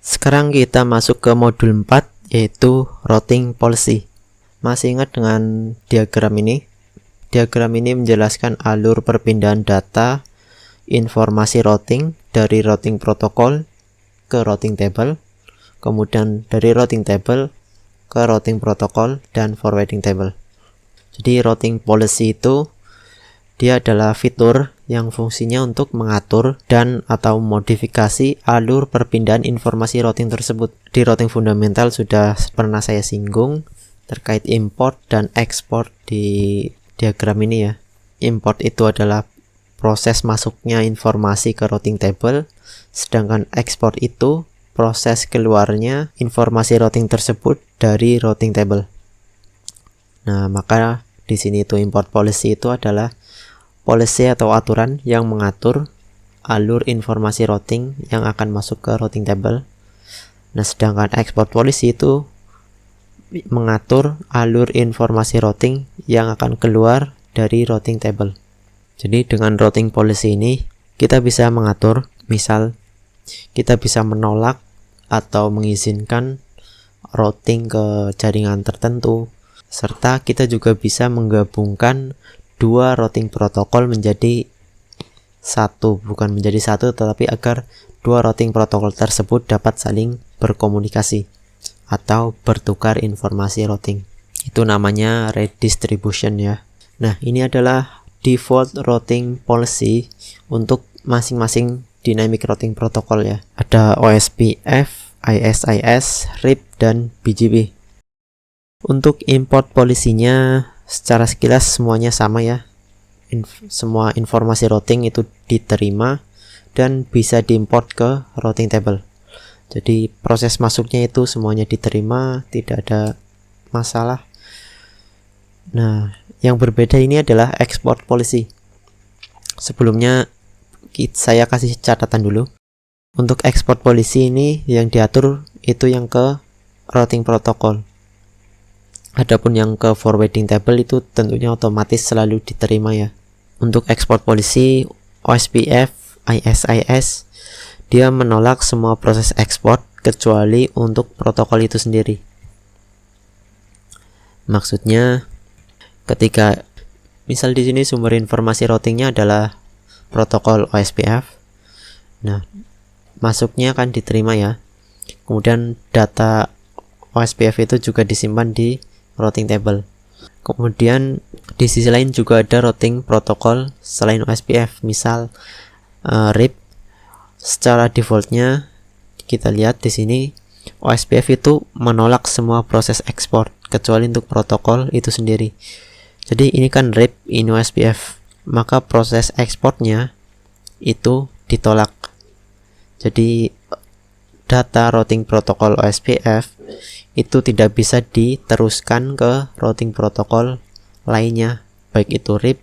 Sekarang kita masuk ke modul 4, yaitu routing policy. Masih ingat dengan diagram ini? Diagram ini menjelaskan alur perpindahan data informasi routing dari routing protokol ke routing table, kemudian dari routing table ke routing protokol dan forwarding table. Jadi routing policy itu dia adalah fitur yang fungsinya untuk mengatur dan atau modifikasi alur perpindahan informasi routing tersebut. Di routing fundamental sudah pernah saya singgung terkait import dan export di diagram ini ya. Import itu adalah proses masuknya informasi ke routing table, sedangkan export itu proses keluarnya informasi routing tersebut dari routing table. Nah, maka di sini itu import policy itu adalah policy atau aturan yang mengatur alur informasi routing yang akan masuk ke routing table. Nah, sedangkan export policy itu mengatur alur informasi routing yang akan keluar dari routing table. Jadi dengan routing policy ini kita bisa mengatur, misal kita bisa menolak atau mengizinkan routing ke jaringan tertentu, serta kita juga bisa menggabungkan dua routing protokol menjadi satu, bukan menjadi satu, tetapi agar dua routing protokol tersebut dapat saling berkomunikasi atau bertukar informasi routing. Itu namanya redistribution ya. Nah, ini adalah default routing policy untuk masing-masing dynamic routing protokol ya. Ada OSPF, ISIS, RIP, dan BGP. Untuk import polisinya secara sekilas semuanya sama ya. Semua informasi routing itu diterima dan bisa diimport ke routing table. Jadi proses masuknya itu semuanya diterima, tidak ada masalah. Nah, yang berbeda ini adalah export policy. Sebelumnya saya kasih catatan dulu. Untuk export policy ini yang diatur itu yang ke routing protokol. Adapun yang ke forwarding table itu tentunya otomatis selalu diterima ya. Untuk export policy OSPF, ISIS, dia menolak semua proses ekspor kecuali untuk protokol itu sendiri. Maksudnya ketika misal di sini sumber informasi routingnya adalah protokol OSPF. Nah, masuknya akan diterima ya. Kemudian data OSPF itu juga disimpan di routing table. Kemudian di sisi lain juga ada routing protokol selain OSPF, misal RIP. Secara defaultnya kita lihat di sini OSPF itu menolak semua proses ekspor kecuali untuk protokol itu sendiri. Jadi ini kan RIP, ini OSPF, maka proses ekspornya itu ditolak. Jadi data routing protokol OSPF itu tidak bisa diteruskan ke routing protokol lainnya, baik itu RIP,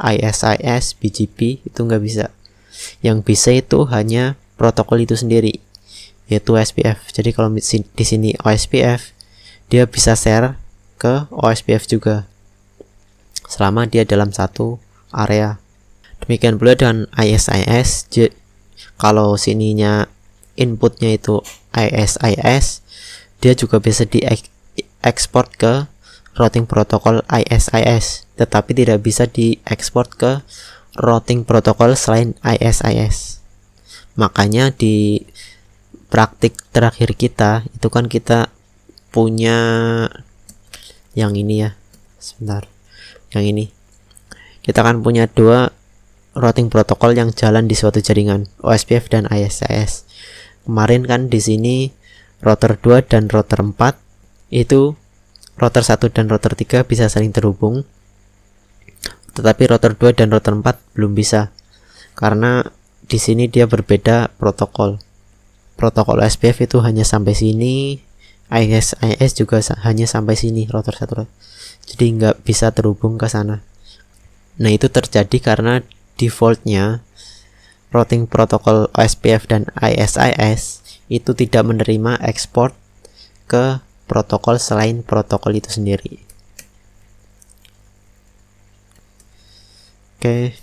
ISIS, BGP, itu nggak bisa. Yang bisa itu hanya protokol itu sendiri, yaitu OSPF. Jadi kalau di sini OSPF, dia bisa share ke OSPF juga selama dia dalam satu area. Demikian pula dengan ISIS. Kalau sininya inputnya itu ISIS, dia juga bisa diekspor ke routing protokol ISIS, tetapi tidak bisa diekspor ke routing protokol selain ISIS. Makanya di praktik terakhir kita itu kan kita punya yang ini ya. Sebentar. Yang ini. Kita kan punya dua routing protokol yang jalan di suatu jaringan, OSPF dan ISIS. Kemarin kan di sini router 2 dan router 4 itu router 1 dan router 3 bisa saling terhubung. Tetapi router 2 dan router 4 belum bisa karena di sini dia berbeda protokol. Protokol SPF itu hanya sampai sini, ISIS juga hanya sampai sini router 1. Jadi nggak bisa terhubung ke sana. Nah, itu terjadi karena defaultnya routing protokol OSPF dan ISIS itu tidak menerima ekspor ke protokol selain protokol itu sendiri. Oke.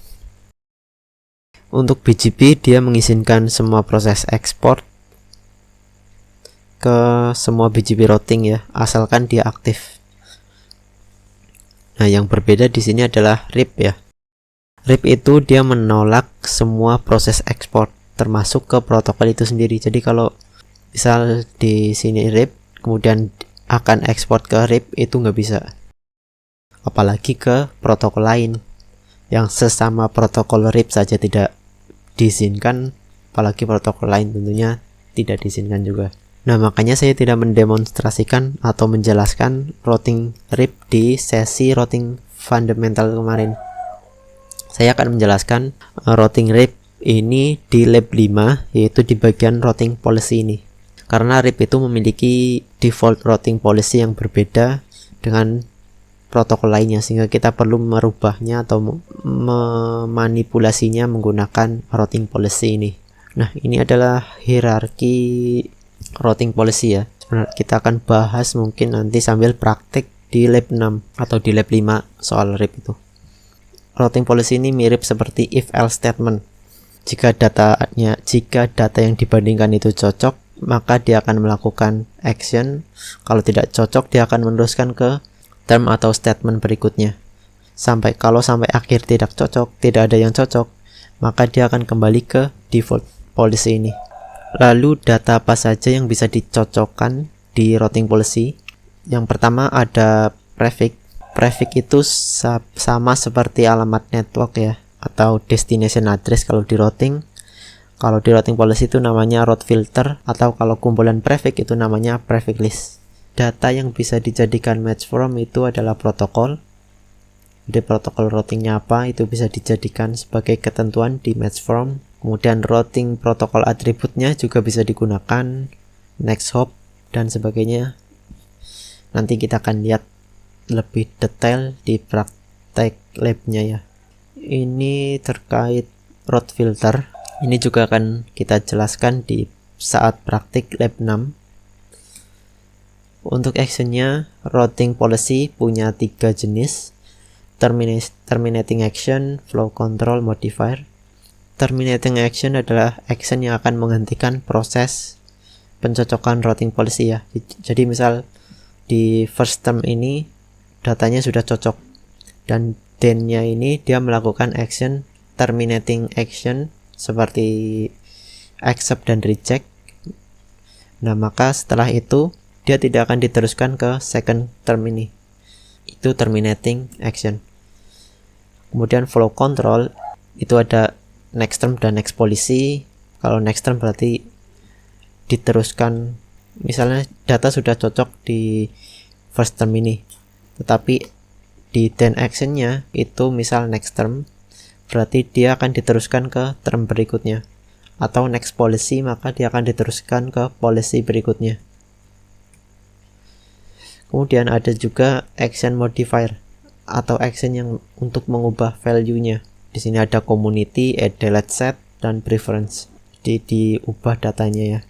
Untuk BGP dia mengizinkan semua proses ekspor ke semua BGP routing ya, asalkan dia aktif. Nah, yang berbeda di sini adalah RIP ya. RIP itu dia menolak semua proses ekspor termasuk ke protokol itu sendiri. Jadi kalau misal di sini RIP kemudian akan ekspor ke RIP itu nggak bisa. Apalagi ke protokol lain yang sesama protokol RIP saja tidak diizinkan, apalagi protokol lain tentunya tidak diizinkan juga. Nah, makanya saya tidak mendemonstrasikan atau menjelaskan routing RIP di sesi routing fundamental kemarin. Saya akan menjelaskan routing RIP ini di lab 5, yaitu di bagian routing policy ini. Karena RIP itu memiliki default routing policy yang berbeda dengan protokol lainnya, sehingga kita perlu merubahnya atau memanipulasinya menggunakan routing policy ini. Nah, ini adalah hierarki routing policy ya. Sebenarnya kita akan bahas mungkin nanti sambil praktik di lab 6 atau di lab 5 soal RIP itu. Routing policy ini mirip seperti if else statement. Jika data yang dibandingkan itu cocok, maka dia akan melakukan action. Kalau tidak cocok, dia akan meneruskan ke term atau statement berikutnya. Kalau sampai akhir tidak cocok, tidak ada yang cocok, maka dia akan kembali ke default policy ini. Lalu data apa saja yang bisa dicocokkan di routing policy? Yang pertama ada prefix. Prefix itu sama seperti alamat network ya, atau destination address kalau di routing. Kalau di routing policy itu namanya route filter, atau kalau kumpulan prefix itu namanya prefix list. Data yang bisa dijadikan match from itu adalah protokol. Jadi protokol routingnya apa itu bisa dijadikan sebagai ketentuan di match from. Kemudian routing protokol atributnya juga bisa digunakan, next hop dan sebagainya. Nanti kita akan lihat lebih detail di praktek labnya ya. Ini terkait route filter. Ini juga akan kita jelaskan di saat praktik lab 6. Untuk actionnya, routing policy punya 3 jenis: terminating action, flow control, modifier. Terminating action adalah action yang akan menghentikan proses pencocokan routing policy ya. Jadi misal di first term ini datanya sudah cocok, dan then-nya ini dia melakukan action terminating action seperti accept dan reject. Nah, maka setelah itu dia tidak akan diteruskan ke second term ini. Itu terminating action. Kemudian flow control itu ada next term dan next policy. Kalau next term berarti diteruskan, misalnya data sudah cocok di first term ini, tetapi di then actionnya itu misal next term, berarti dia akan diteruskan ke term berikutnya. Atau next policy, maka dia akan diteruskan ke policy berikutnya. Kemudian ada juga action modifier atau action yang untuk mengubah value-nya. Di sini ada community, add, delete, set, dan preference. Jadi diubah datanya ya.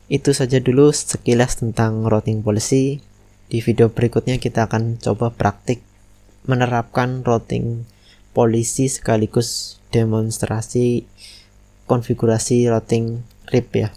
Itu saja dulu sekilas tentang routing policy. Di video berikutnya kita akan coba praktik menerapkan routing policy sekaligus demonstrasi konfigurasi routing RIP ya.